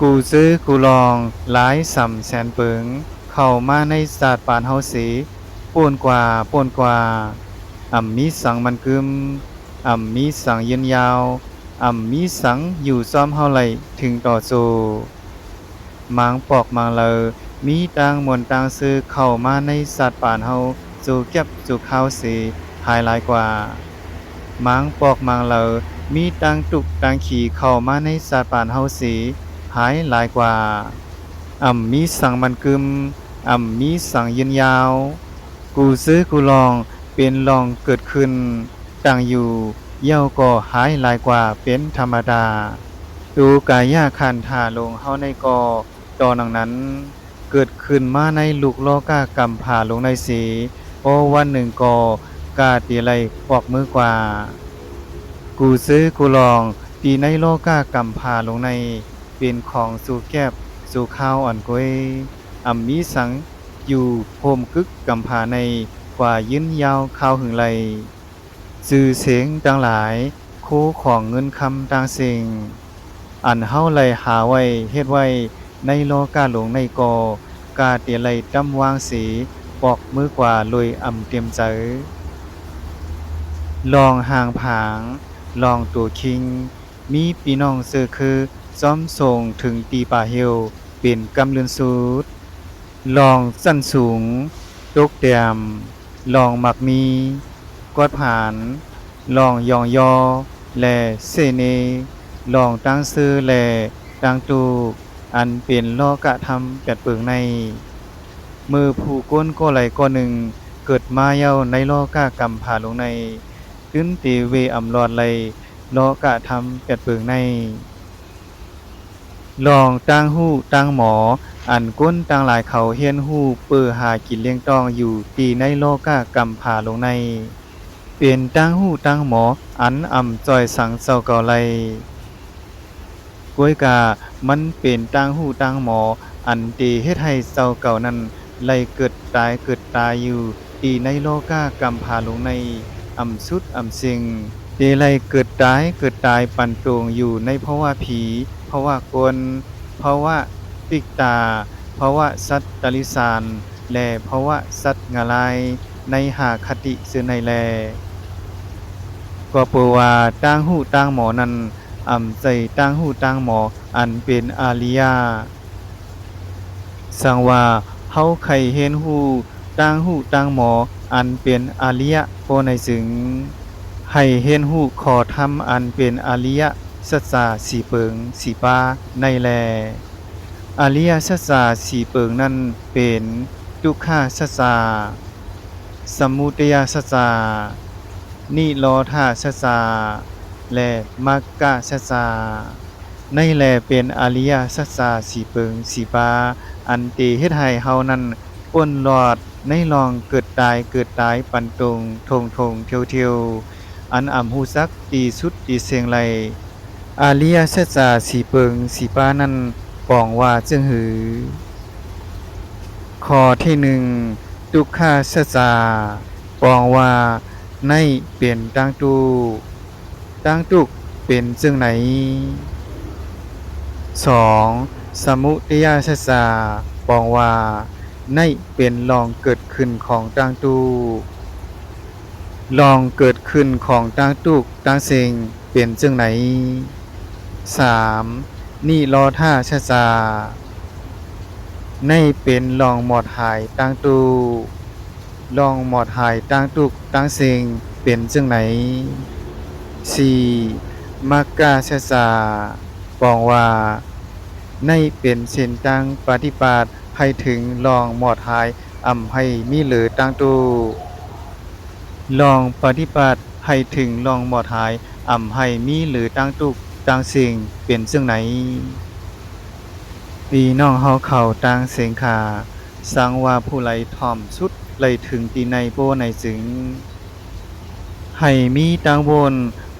กูซื้อกูลองหลายสำแสนเปิงเข้ามาในศาสตร์ปานเฮาสีป่วนกว่ามีสังมันกึมมีสังยืนยาวมีสังอยู่ซ้อมเฮาไหลถึงต่อสู้มังปอกมังเลอมีต่างมวลต่างซื้อเข้ามาในศาสตร์ปานเฮาสู่เก็บสู่ข้าวสีหายหลายกว่ามังปอกมังเลอมีต่างตุกต่างขี่เข้ามาในศาสตร์ปานเฮาสีหายหลายกว่ามีสังมันกึมมีสังยืนยาว กูซื้อกูลองเป็นลองเกิดขึ้นตั้งอยู่เย่าก็หายหลายกว่าเป็นธรรมดาดูกายาคันทาลงเฮาในกอตอนนั้นเกิดขึ้นมาในลูกโลกากำผ่าลงในสีโอวันหนึ่งกอกาตีไรปอกมือกว่ากูซื้อกูลองตีในโลกากำผ่าลงในเป็นของสู่แก็บสู่ข้าวอ่อนกวยมีสังอยู่โฮมกึกกำผาในกว่ายืนยาวข้าวหึงไหลสื่อเสียงต่างหลายคู่ของเงินคำต่างสิ่งอันเฮาไหลหาไว้เฮ็ดไว้ในโลกาหลงในกอกาเตียไหลดำวางสีปอกมือกว่าลอยเตรียมใจลองห่างผางลองตัวคิงมีพี่น้องเสือคือซ้อมส่งถึงตีป่าเฮวเป็นกำเลือนสูดลองสั้นสูงตกแดมลองมักมีกอดผานลองยองยอแลเสเนลองตั้งซื้อแลตั้งตูอันเป็นลอกะทำแปดเปิงในมือผู้ก้นก็ไหลก็หนึ่งเกิดมาเย้าในลอกะกำผ่าลงในขึ้นตีเวลอดไหลลอกะทำแปดเปิงในลองตั้งหู้ตั้งหมออันก้นต่างหลายเขาเฮียนหู้เปื้อหากินเลี้ยงตองอยู่ตีในโลกากำผ่าลงในเป็นตั้งหู้ตั้งหมออันจอยสังเศร้าเก่าไลกล้วยกามันเป็นตั้งหู้ตั้งหมออันตีเฮ็ดให้เศร้าเก่านั้นไล่เกิดตายอยู่ตีในโลกากำผ่าลงในสุดสิ่งตีไล่เกิดตายปันตรงอยู่ในเพราะว่าผีเพราะว่ากลเพราะว่าปิกตาเพราะว่าสัตว์ตลิสานและเพราะว่าสัตว์งาลายในหาคติซื่อในแลก็เปว่าตั้งหูตั้งหมอนั้นใจตั้งหูตั้งหมออันเป็นอาริยาสังว่าเฮาไข่เห็นหูตั้งหูตั้งหมออันเป็นอาริยะโพในสึงให้เห็นหูขอทำอันเป็นอาริยะสัจจาสีเปิงสีปาในแลอริยสัจจาสีเปิงนั้นเป็นทุกขาสัจจาสมุทัยสัจจานิโรธาสัจจาและมรรคสัจจาในแลเป็นอริยสัจจาสีเปิงสีปาอันตีเฮ็ดให้เฮานั้นพ้นรอดในลองเกิดตายปันตรงทงเที่ยวอันฮู้ซักตีสุดตีเสียงไหลอริยสัจจาสีเปิงสีปานั้นปองว่าจึงหือข้อที่หนึ่งทุกขาสัจจาปองว่าในเป็นตั้งตุกเป็นจึงไหนสองสมุทัยสัจจาปองว่าในเป็นลองเกิดขึ้นของตั้งตุลองเกิดขึ้นของตั้งตุกตั้งสิ่งเป็นจึงไหนสามนิโรธาสัจจาในเป็นลองหมดหายตั้งตูลองหมดหายตั้งตุกตั้งสิ่งเป็นจึงไหนสี่มรรคสัจจาปองว่าในเป็นเส้นตั้งปฏิบัติให้ถึงลองหมดหายให้มีเหลือตั้งตูลองปฏิบัติให้ถึงลองหมดหายให้มีหรือตั้งตุกตั้งสิ่งเป็นซึ่งไหนปีน้องเฮาเข้าตั้งเสียงขาสังว่าผู้ไหลถ่อมสุดไหลถึงตีในโบในจึงให้มีตั้งบน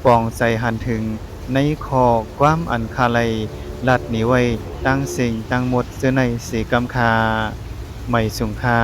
ปองใจหันถึงในคอความอันคาไลลัดหนีไว้ตั้งสิ่งตั้งหมดเสื้อในสีกำคาไม่สุงคา